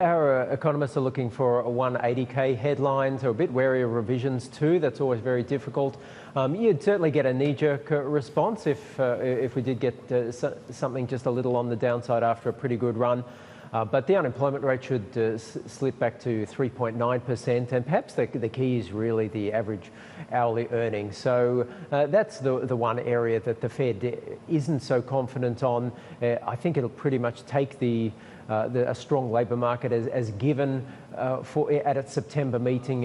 Our economists are looking for 180k headlines. They're a bit wary of revisions too. That's always very difficult. You'd certainly get a knee-jerk response if we did get something just a little on the downside after a pretty good run. But the unemployment rate should slip back to 3.9%, and perhaps the key is really the average hourly earnings. So that's the one area that the Fed isn't so confident on. I think it'll pretty much take a strong labour market as given at its September meeting.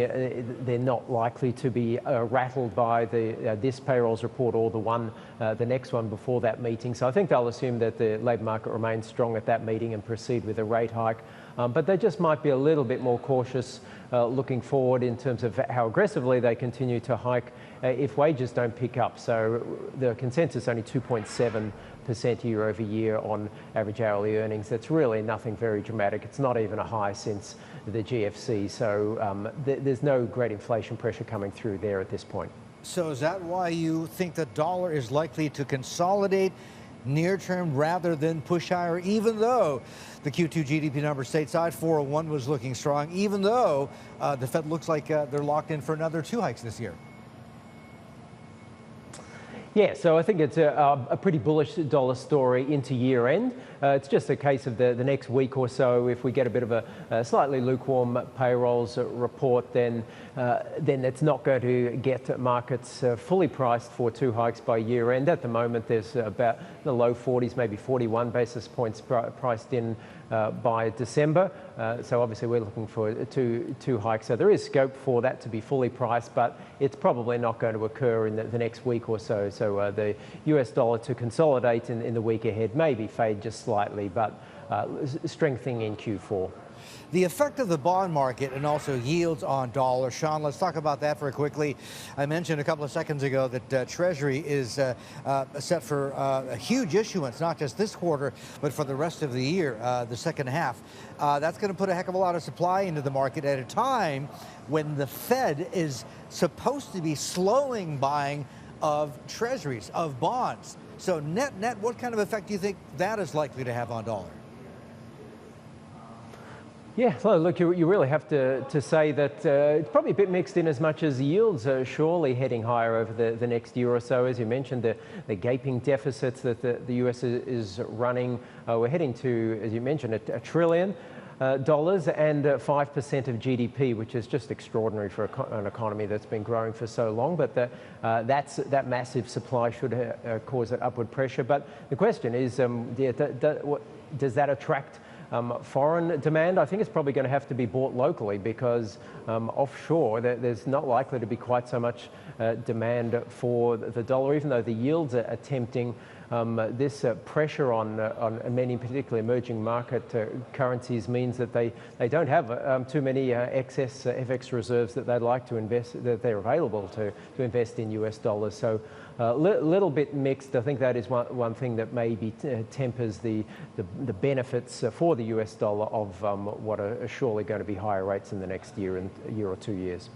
They're not likely to be rattled by this payrolls report or the next one before that meeting. So I think they'll assume that the labour market remains strong at that meeting and proceed with a rate hike. But they just might be a little bit more cautious looking forward in terms of how aggressively they continue to hike if wages don't pick up. So the consensus is only 2.7% year over year on average hourly earnings. That's really nothing very dramatic. It's not even a high since the GFC. So there's no great inflation pressure coming through there at this point. So is that why you think the dollar is likely to consolidate near term rather than push higher, even though the Q2 GDP number stateside 401 was looking strong, even though the Fed looks like they're locked in for another 2 hikes this year? Yeah, so I think it's a pretty bullish dollar story into year end. It's just a case of the next week or so. If we get a bit of a slightly lukewarm payrolls report, then it's not going to get markets fully priced for 2 hikes by year end. At the moment, there's about the low 40s, maybe 41 basis points priced in by December. So obviously we're looking for two hikes. So there is scope for that to be fully priced, but it's probably not going to occur in the next week or so. So the US dollar to consolidate in the week ahead, maybe fade just slightly, but strengthening in Q4. The effect of the bond market and also yields on dollars. Sean, let's talk about that very quickly. I mentioned a couple of seconds ago that Treasury is set for a huge issuance, not just this quarter, but for the rest of the year, the second half. That's going to put a heck of a lot of supply into the market at a time when the Fed is supposed to be slowing buying of treasuries, of bonds. So net, what kind of effect do you think that is likely to have on dollar? Yeah, so look, you really have to say that it's probably a bit mixed in as much as yields are surely heading higher over the next year or so. As you mentioned, the gaping deficits that the US is running. We're heading to, as you mentioned, $1 trillion and 5% of GDP, which is just extraordinary for an economy that's been growing for so long. But that massive supply should cause upward pressure. But the question is, does that attract foreign demand? I think it's probably going to have to be bought locally because offshore there's not likely to be quite so much demand for the dollar, even though the yields are tempting. This pressure on many, particularly emerging market currencies, means that they don't have too many excess FX reserves that they'd like to invest, that they're available to invest in US dollars. So a little bit mixed. I think that is one thing that maybe tempers the benefits for the US dollar of what are surely going to be higher rates in the next year or 2 years.